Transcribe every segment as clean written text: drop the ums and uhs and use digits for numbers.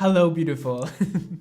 Hello, beautiful.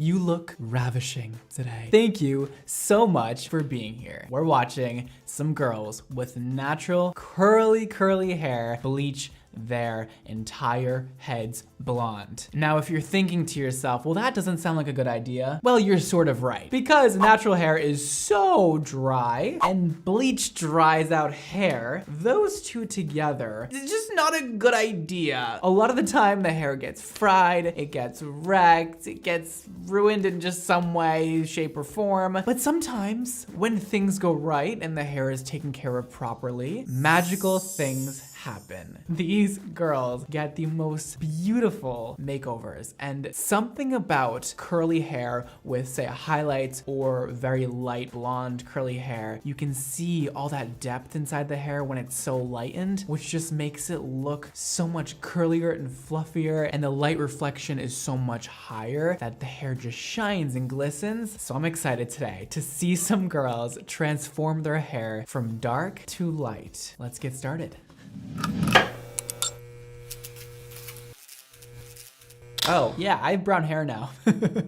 You look ravishing today. Thank you so much for being here. We're watching some girls with natural curly hair bleach their entire heads blonde. Now, if you're thinking to yourself, well, that doesn't sound like a good idea. Well, you're sort of right, because natural hair is so dry and bleach dries out hair. Those two together, it's just not a good idea. A lot of the time the hair gets fried, it gets wrecked, it gets ruined in just some way, shape or form. But sometimes when things go right and the hair is taken care of properly, magical things happen. These girls get the most beautiful makeovers, and something about curly hair with, say, highlights or very light blonde curly hair, you can see all that depth inside the hair when it's so lightened, which just makes it look so much curlier and fluffier, and the light reflection is so much higher that the hair just shines and glistens. So I'm excited today to see some girls transform their hair from dark to light. Let's get started. Oh, yeah, I have brown hair now.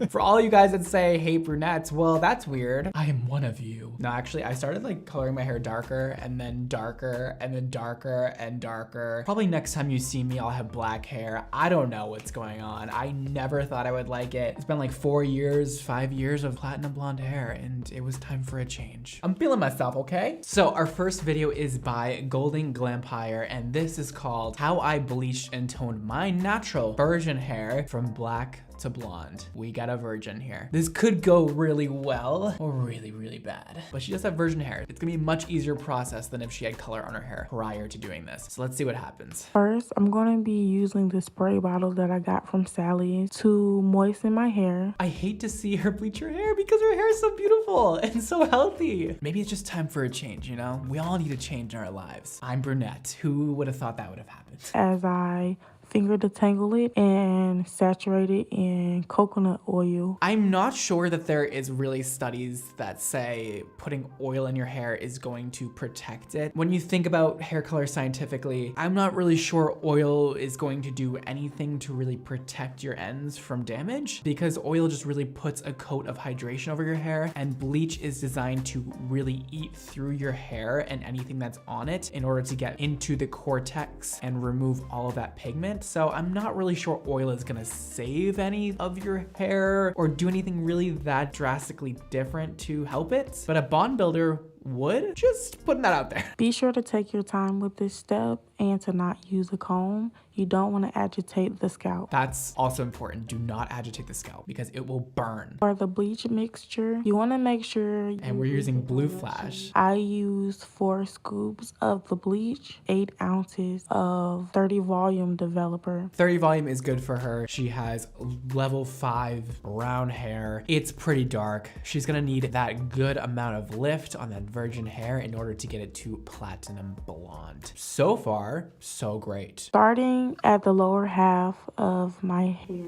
For all you guys that say hate brunettes, well, that's weird. I am one of you. No, actually, I started like coloring my hair darker and then darker and then darker and darker. Probably next time you see me, I'll have black hair. I don't know what's going on. I never thought I would like it. It's been like 4 years, 5 years of platinum blonde hair, and it was time for a change. I'm feeling myself, okay? So our first video is by Golden Glampire, and this is called How I Bleached and Toned My Natural Virgin Hair from Black to Blonde. We got a virgin here. This could go really well or really, really bad, but she does have virgin hair. It's gonna be a much easier process than if she had color on her hair prior to doing this. So let's see what happens. First, I'm gonna be using the spray bottle that I got from Sally's to moisten my hair. I hate to see her bleach her hair because her hair is so beautiful and so healthy. Maybe it's just time for a change, you know? We all need a change in our lives. I'm brunette. Who would have thought that would have happened? As I finger detangle it and saturate it in coconut oil. I'm not sure that there is really studies that say putting oil in your hair is going to protect it. When you think about hair color scientifically, I'm not really sure oil is going to do anything to really protect your ends from damage, because oil just really puts a coat of hydration over your hair, and bleach is designed to really eat through your hair and anything that's on it in order to get into the cortex and remove all of that pigment. So I'm not really sure oil is gonna save any of your hair or do anything really that drastically different to help it, but a bond builder would. Just putting that out there. Be sure to take your time with this step and to not use a comb. You don't want to agitate the scalp. That's also important. Do not agitate the scalp because it will burn. For the bleach mixture, you want to make sure and we're using Blue Flash. I used 4 scoops of the bleach, 8 ounces of 30 volume developer. 30 volume is good for her. She has level 5 brown hair. It's pretty dark. She's gonna need that good amount of lift on that virgin hair in order to get it to platinum blonde. So far, so great. Starting at the lower half of my hair,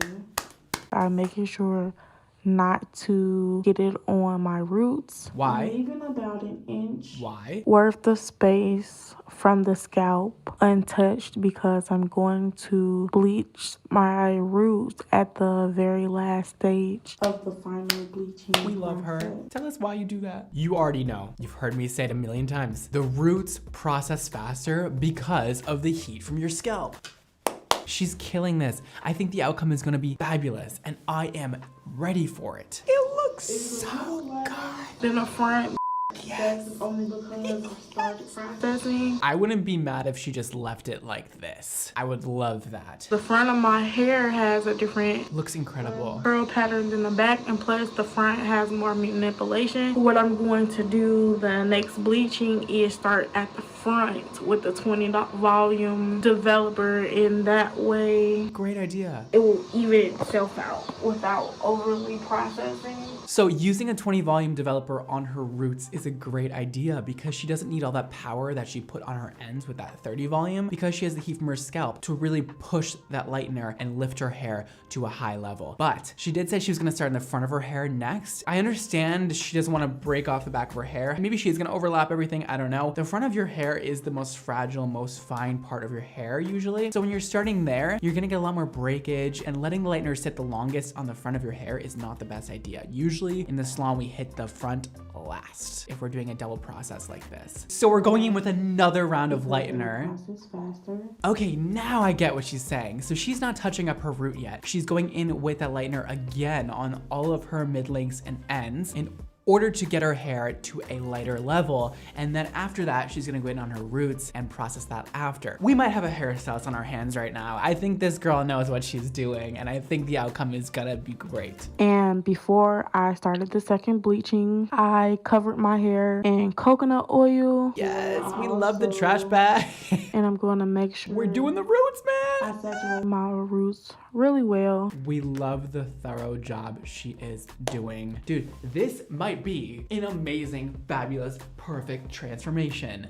I'm making sure not to get it on my roots. Why? Leaving about an inch worth of space from the scalp untouched, because I'm going to bleach my roots at the very last stage of the final bleaching. We love her. Tell us why you do that. You already know. You've heard me say it a million times. The roots process faster because of the heat from your scalp. She's killing this. I think the outcome is gonna be fabulous, and I am ready for it. It looks so good. In the front, yes. That's only because I started processing. I wouldn't be mad if she just left it like this. I would love that. The front of my hair has a different looks incredible curl pattern than the back, and plus the front has more manipulation. What I'm going to do the next bleaching is start at the front with the 20 volume developer. In that way, great idea. It will even itself out without overly processing. So using a 20 volume developer on her roots is a great idea because she doesn't need all that power that she put on her ends with that 30 volume, because she has the heat from her scalp to really push that lightener and lift her hair to a high level. But she did say she was gonna start in the front of her hair next. I understand she doesn't wanna break off the back of her hair. Maybe she's gonna overlap everything, I don't know. The front of your hair hair is the most fragile, most fine part of your hair usually. So when you're starting there, you're gonna get a lot more breakage, and letting the lightener sit the longest on the front of your hair is not the best idea. Usually in the salon, we hit the front last if we're doing a double process like this. So we're going in with another round of lightener. Okay, now I get what she's saying. So she's not touching up her root yet. She's going in with that lightener again on all of her mid lengths and ends in order to get her hair to a lighter level. And then after that, she's gonna go in on her roots and process that after. We might have a hairstylist on our hands right now. I think this girl knows what she's doing, and I think the outcome is gonna be great. And before I started the second bleaching, I covered my hair in coconut oil. Yes, we love the trash bag. And I'm gonna make sure we're doing the roots, man. I saturate my roots really well. We love the thorough job she is doing. Dude, this might be an amazing, fabulous, perfect transformation.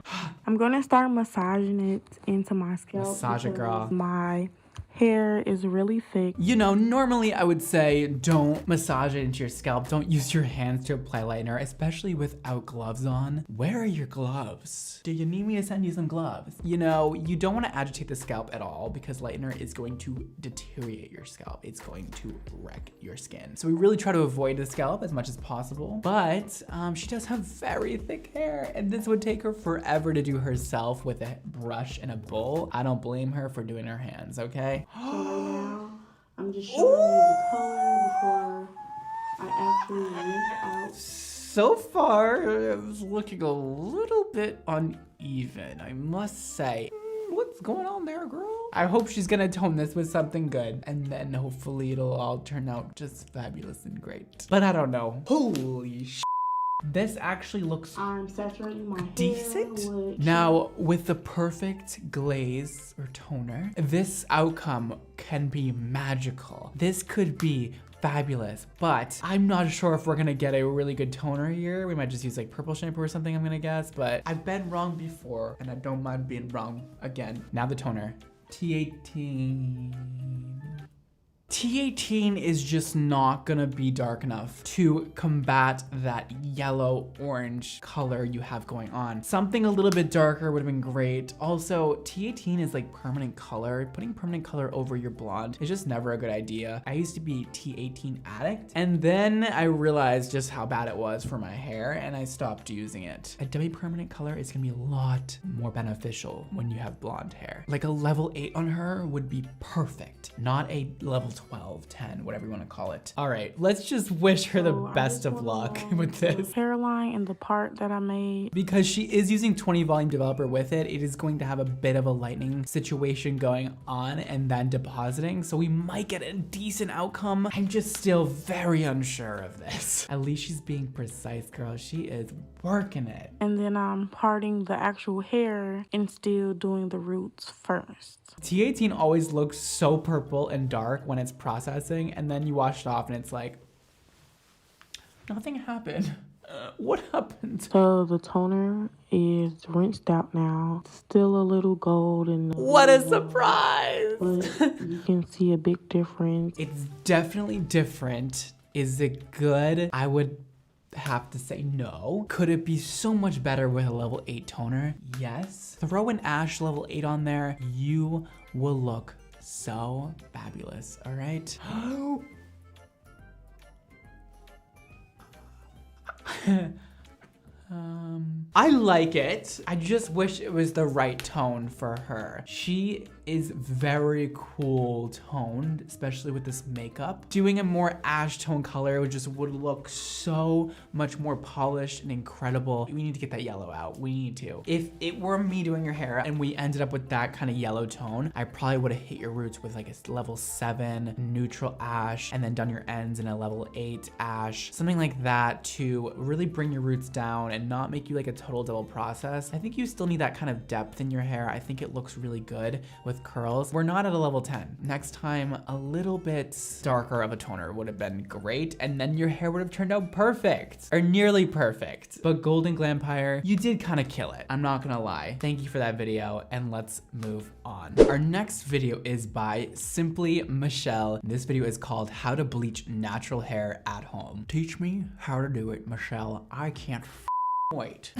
I'm gonna start massaging it into my scalp. Massage it, girl. My hair is really thick. You know, normally I would say don't massage it into your scalp. Don't use your hands to apply lightener, especially without gloves on. Where are your gloves? Do you need me to send you some gloves? You know, you don't want to agitate the scalp at all because lightener is going to deteriorate your scalp. It's going to wreck your skin. So we really try to avoid the scalp as much as possible, but she does have very thick hair, and this would take her forever to do herself with a brush and a bowl. I don't blame her for doing her hands, okay? So right now, I'm just showing you the color before I actually rinse out. So far, it's looking a little bit uneven, I must say. What's going on there, girl? I hope she's gonna tone this with something good, and then hopefully it'll all turn out just fabulous and great. But I don't know. Holy sh**. This actually looks I'm saturating my decent. hair Now, with the perfect glaze or toner, this outcome can be magical. This could be fabulous, but I'm not sure if we're gonna get a really good toner here. We might just use like purple shampoo or something, I'm gonna guess, but I've been wrong before and I don't mind being wrong again. Now the toner. T18. T18 is just not gonna be dark enough to combat that yellow orange color you have going on. Something a little bit darker would have been great. Also, T18 is like permanent color. Putting permanent color over your blonde is just never a good idea. I used to be T18 addict, and then I realized just how bad it was for my hair, and I stopped using it. A demi-permanent color is gonna be a lot more beneficial when you have blonde hair. Like a level 8 on her would be perfect, not a level 12, 10, whatever you want to call it. All right, let's just wish her the best of luck with this. Hairline and the part that I made. Because she is using 20 volume developer with it, it is going to have a bit of a lightening situation going on and then depositing. So we might get a decent outcome. I'm just still very unsure of this. At least she's being precise, girl. She is working it. And then I'm parting the actual hair and still doing the roots first. T18 always looks so purple and dark when it's processing, and then you wash it off and it's like, nothing happened. What happened? So the toner is rinsed out now. It's still a little gold and what a surprise! But you can see a big difference. It's definitely different. Is it good? I would have to say no. Could it be so much better with a level 8 toner? Yes. Throw an Ash level 8 on there. You will look so fabulous, all right? I like it. I just wish it was the right tone for her. She is very cool toned, especially with this makeup. Doing a more ash tone color would look so much more polished and incredible. We need to get that yellow out. We need to. If it were me doing your hair and we ended up with that kind of yellow tone, I probably would have hit your roots with like a level 7 neutral ash and then done your ends in a level 8 ash, something like that to really bring your roots down and not make you like a total double process. I think you still need that kind of depth in your hair. I think it looks really good with curls. We're not at a level 10. Next time, a little bit darker of a toner would have been great, and then your hair would have turned out perfect, or nearly perfect. But Golden Glampire, you did kind of kill it. I'm not gonna lie. Thank you for that video, and let's move on. Our next video is by Simply Michelle. This video is called How to Bleach Natural Hair at Home. Teach me how to do it, Michelle. I can't wait.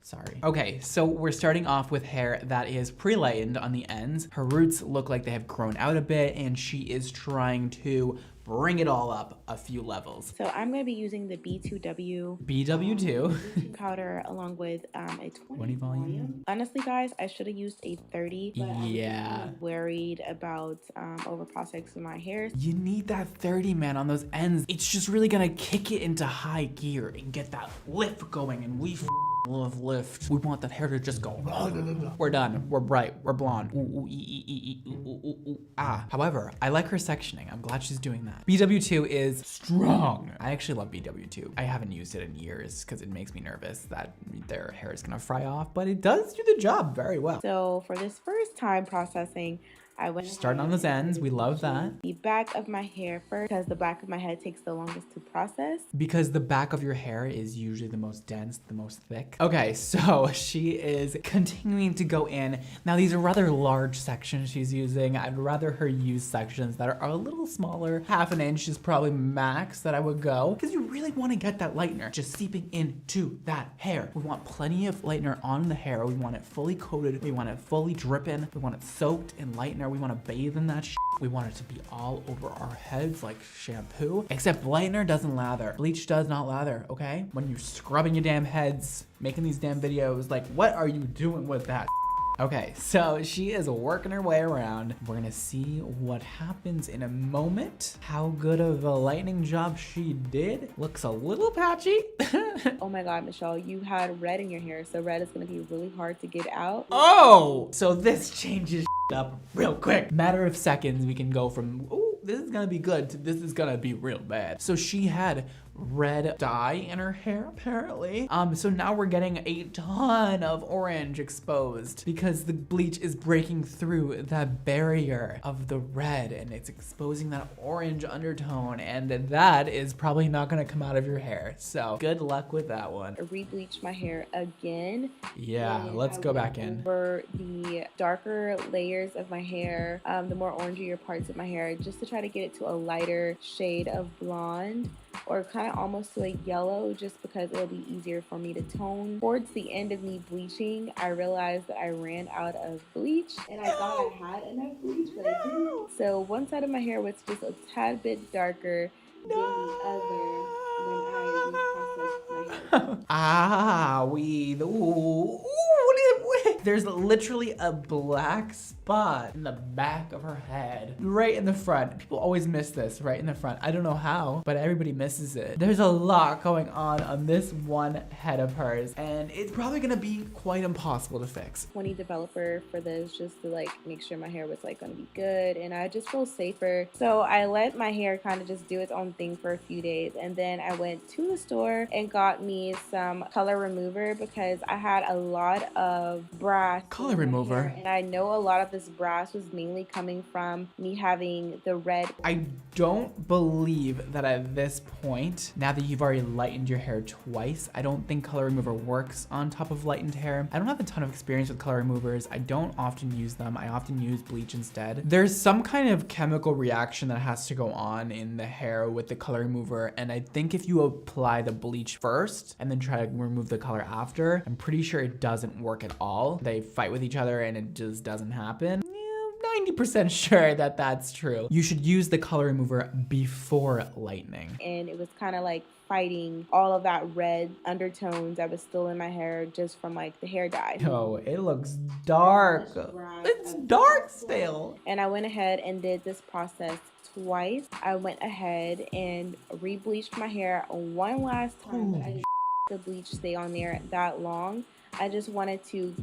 Sorry. Okay, so we're starting off with hair that is pre-lightened on the ends. Her roots look like they have grown out a bit, and she is trying to bring it all up a few levels. So I'm going to be using the B2W BW2 powder along with a 20 volume. Honestly, guys, I should have used a 30, but Yeah. I'm worried about over processing my hair. You need that 30, man, on those ends. It's just really gonna kick it into high gear and get that lift going, and we love lift. We want that hair to just go. We're done. We're bright. We're blonde. Ah. However, I like her sectioning. I'm glad she's doing that. BW2 is strong. I actually love BW2. I haven't used it in years because it makes me nervous that their hair is gonna fry off, but it does do the job very well. So for this first time processing, I went starting on those ends. We love that. The back of my hair first, because the back of my head takes the longest to process. Because the back of your hair is usually the most dense, the most thick. Okay, so she is continuing to go in. Now these are rather large sections she's using. I'd rather her use sections that are a little smaller. Half an inch is probably max that I would go, because you really want to get that lightener just seeping into that hair. We want plenty of lightener on the hair. We want it fully coated. We want it fully dripping. We want it soaked in lightener. We want to bathe in that shit. We want it to be all over our heads like shampoo. Except lightener doesn't lather. Bleach does not lather, okay? When you're scrubbing your damn heads, making these damn videos, like, what are you doing with that? Okay, so she is working her way around. We're gonna see what happens in a moment. How good of a lightening job she did. Looks a little patchy. Oh my God, Michelle, you had red in your hair, so red is gonna be really hard to get out. Oh, so this changes up real quick. Matter of seconds, we can go from, ooh, this is gonna be good to this is gonna be real bad. So she had red dye in her hair apparently. So now we're getting a ton of orange exposed because the bleach is breaking through that barrier of the red and it's exposing that orange undertone, and that is probably not gonna come out of your hair. So good luck with that one. I re-bleached my hair again. Yeah, let's go back in. Over the darker layers of my hair, the more orangier parts of my hair, just to try to get it to a lighter shade of blonde, or kind of almost to a yellow, just because it'll be easier for me to tone. Towards the end of me bleaching, I realized that I ran out of bleach, and I thought I had enough bleach, but I didn't. So one side of my hair was just a tad bit darker than the other when I reprocessed my hair. There's literally a black spot in the back of her head, right in the front. People always miss this, right in the front. I don't know how, but everybody misses it. There's a lot going on this one head of hers, and it's probably gonna be quite impossible to fix. 20 developer for this, just to like make sure my hair was like gonna be good, and I just feel safer. So I let my hair kind of just do its own thing for a few days, and then I went to the store and got me some color remover because I had a lot of brass Color remover? And I know a lot of this brass was mainly coming from me having the red. I don't believe that at this point, now that you've already lightened your hair twice, I don't think color remover works on top of lightened hair. I don't have a ton of experience with color removers. I don't often use them. I often use bleach instead. There's some kind of chemical reaction that has to go on in the hair with the color remover, and I think if you apply the bleach first and then try to remove the color after, I'm pretty sure it doesn't work at all. They fight with each other and it just doesn't happen. 90% sure that that's true. You should use the color remover before lightening. And it was kind of like fighting all of that red undertones that was still in my hair just from like the hair dye. Oh, it looks dark. It's dark still. And I went ahead and did this process twice. I went ahead and re-bleached my hair one last time. But I didn't the bleach stay on there that long. I just wanted to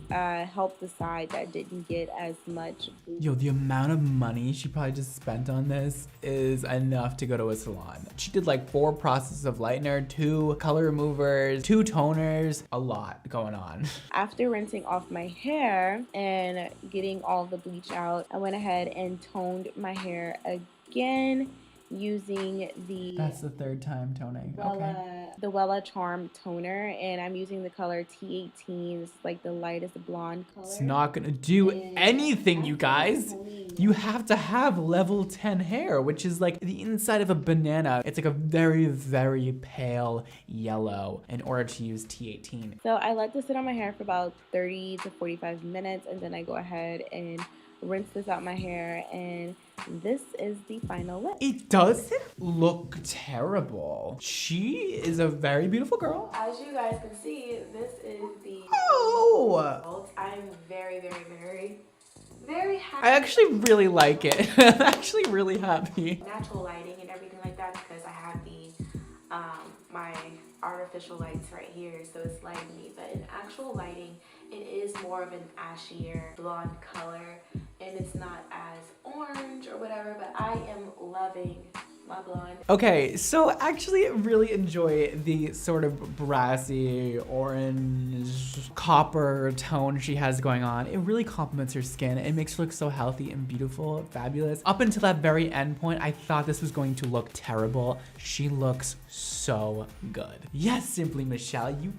help the side that didn't get as much. Yo, the amount of money she probably just spent on this is enough to go to a salon. She did like 4 processes of lightener, 2 color removers, 2 toners, a lot going on. After rinsing off my hair and getting all the bleach out, I went ahead and toned my hair again. using the That's the third time toning. Okay. the Wella Charm toner, and I'm using the color T18. It's like the lightest blonde color. It's not gonna do anything, you guys. You have to have level 10 hair, which is like the inside of a banana. It's like a very, very pale yellow in order to use T18. So I let this sit on my hair for about 30 to 45 minutes, and then I go ahead and rinse this out my hair, and this is the final look. It doesn't look terrible. She is a very beautiful girl. As you guys can see, this is the Oh! result. I'm very, very, very, very happy. I actually really like it. I'm actually really happy. Natural lighting and everything like that, because I have the my artificial lights right here, so it's lighting me. But in actual lighting, it is more of an ashier blonde color, and it's not as orange or whatever, but I am loving my blonde. Okay, so actually really enjoy the sort of brassy orange copper tone she has going on. It really complements her skin. It makes her look so healthy and beautiful, fabulous. Up until that very end point, I thought this was going to look terrible. She looks so good. Yes, Simply Michelle, you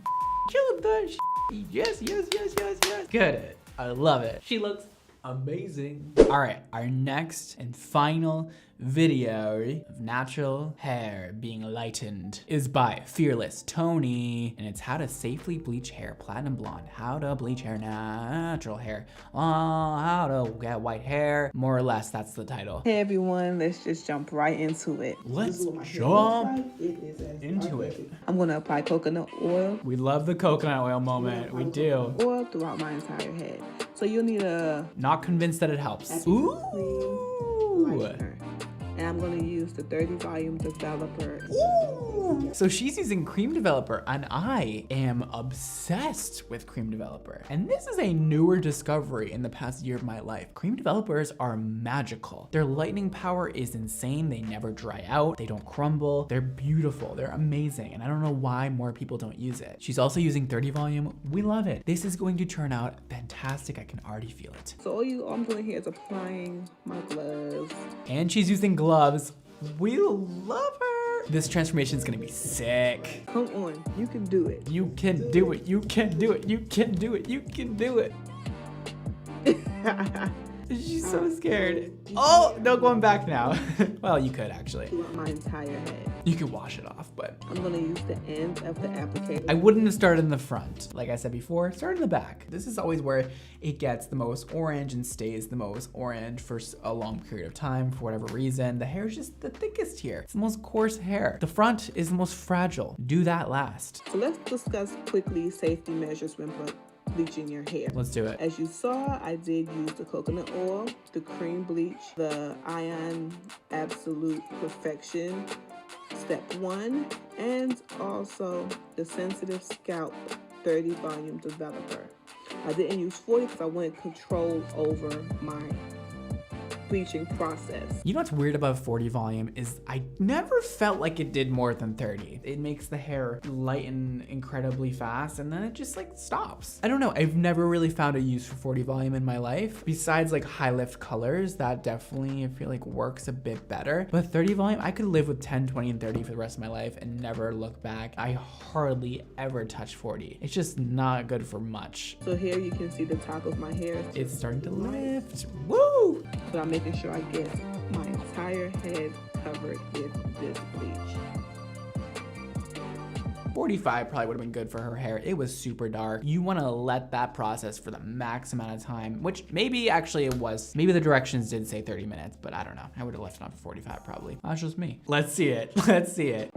killed that shit. Yes, yes, yes, yes, yes. Good. I love it. She looks amazing. All right, our next and final video of natural hair being lightened is by Fearless Tony, and it's how to safely bleach hair platinum blonde, how to bleach hair natural hair, how to get white hair, more or less. That's the title. Hey everyone, let's just jump right into it. Let's jump into it. I'm gonna apply coconut oil. We love the coconut oil moment. We do. Oil throughout my entire head. So you'll need a Not convinced that it helps. Ooh. lightener. And I'm gonna use the 30 volume developer. Ooh. So she's using Cream Developer, and I am obsessed with Cream Developer. And this is a newer discovery in the past year of my life. Cream Developers are magical. Their lightening power is insane. They never dry out. They don't crumble. They're beautiful. They're amazing. And I don't know why more people don't use it. She's also using 30 volume. We love it. This is going to turn out fantastic. I can already feel it. So all I'm doing here is applying my gloves. And she's using gloves. We love her. This transformation is gonna be sick. Come on, you can do it. You can do it. You can do it. You can do it. You can do it. She's so scared. Oh, no, going back now. Well, you could actually. Throughout my entire head. You could wash it off, but I'm gonna use the end of the applicator. I wouldn't have started in the front. Like I said before, start in the back. This is always where it gets the most orange and stays the most orange for a long period of time for whatever reason. The hair is just the thickest here. It's the most coarse hair. The front is the most fragile. Do that last. So let's discuss quickly safety measures when bleaching your hair. Let's do it. As you saw, I did use the coconut oil, the cream bleach, the Ion Absolute Perfection Step 1, and also the Sensitive Scalp 30 Volume Developer. I didn't use 40 because I wanted control over my bleaching process. You know what's weird about 40 volume is I never felt like it did more than 30. It makes the hair lighten incredibly fast and then it just like stops. I don't know, I've never really found a use for 40 volume in my life. Besides like high lift colors, that definitely I feel like works a bit better. But 30 volume, I could live with 10, 20, and 30 for the rest of my life and never look back. I hardly ever touch 40. It's just not good for much. So here you can see the top of my hair. It's starting to lift. Woo! But I'm making sure I get my entire head covered with this bleach. 45 probably would have been good for her hair. It was super dark. You want to let that process for the max amount of time, which maybe actually it was. Maybe the directions did say 30 minutes, but I don't know. I would have left it on for 45 probably. That's just me. Let's see it. Let's see it.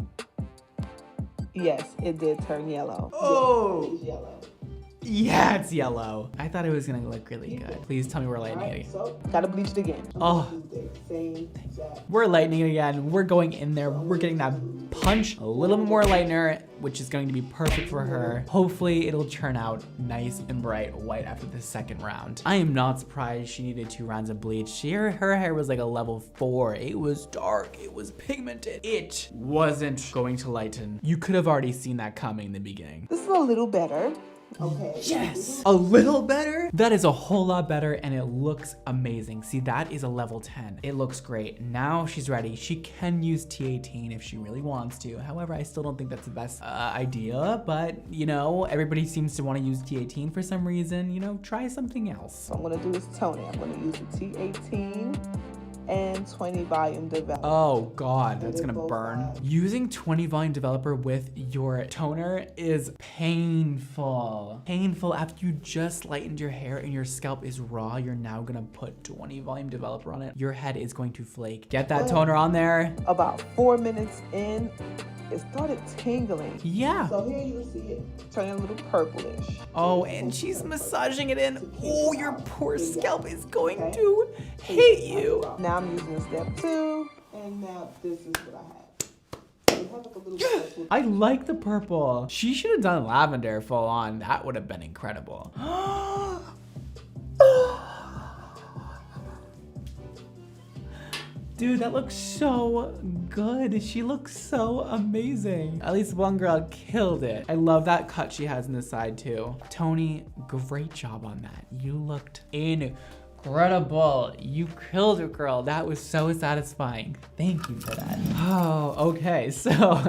Yes, it did turn yellow. Oh! Yes, it is yellow. Yeah, it's yellow. I thought it was gonna look really good. Please tell me we're lightening it again. So, gotta bleach it again. Oh, we're lightening it again. We're going in there. We're getting that punch, a little bit more lightener, which is going to be perfect for her. Hopefully it'll turn out nice and bright white after the second round. I am not surprised she needed 2 rounds of bleach. Her hair was like a level 4. It was dark, it was pigmented. It wasn't going to lighten. You could have already seen that coming in the beginning. This is a little better. Okay. Yes, a little better. That is a whole lot better, and it looks amazing. See, that is a level 10. It looks great. Now she's ready. She can use T18 if she really wants to. However, I still don't think that's the best idea, but you know, everybody seems to want to use T18 for some reason. You know, try something else. I'm gonna do this toning. I'm gonna use the T18 and 20 volume developer. Oh God, that's gonna burn. Using 20 volume developer with your toner is painful. Painful after you just lightened your hair and your scalp is raw. You're now gonna put 20 volume developer on it. Your head is going to flake. Get that toner on there. About 4 minutes in, it started tingling. Yeah. So here you see it turning a little purplish. Oh, and she's massaging it in. Oh, your poor scalp is going to hate you. Now I'm using step 2, and now this is what I have. So it has like a little purple. I like the purple. She should have done lavender full on. That would have been incredible. Dude, that looks so good. She looks so amazing. At least one girl killed it. I love that cut she has in the side too. Tony, great job on that. You looked incredible. You killed it, girl. That was so satisfying. Thank you for that. Oh, okay. So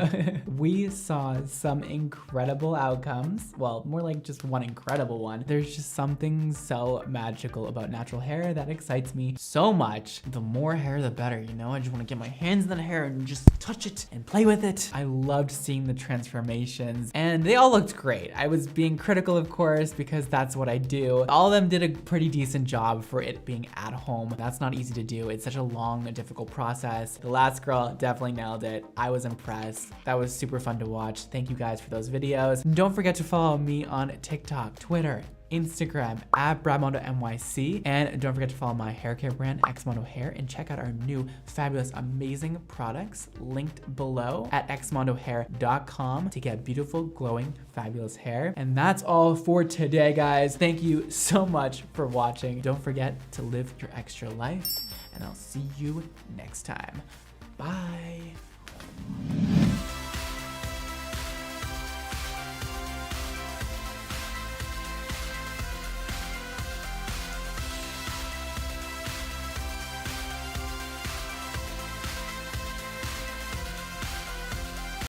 we saw some incredible outcomes. Well, more like just one incredible one. There's just something so magical about natural hair that excites me so much. The more hair, the better, you know? I just want to get my hands in the hair and just touch it and play with it. I loved seeing the transformations and they all looked great. I was being critical, of course, because that's what I do. All of them did a pretty decent job for it being at home. That's not easy to do. It's such a long and difficult process. The last girl definitely nailed it. I was impressed. That was super fun to watch. Thank you guys for those videos. Don't forget to follow me on TikTok, Twitter, Instagram at BradmondoNYC, and don't forget to follow my hair care brand Xmondo Hair and check out our new fabulous amazing products linked below at xmondohair.com to get beautiful glowing fabulous hair. And that's all for today, guys. Thank you so much for watching. Don't forget to live your extra life, and I'll see you next time. Bye.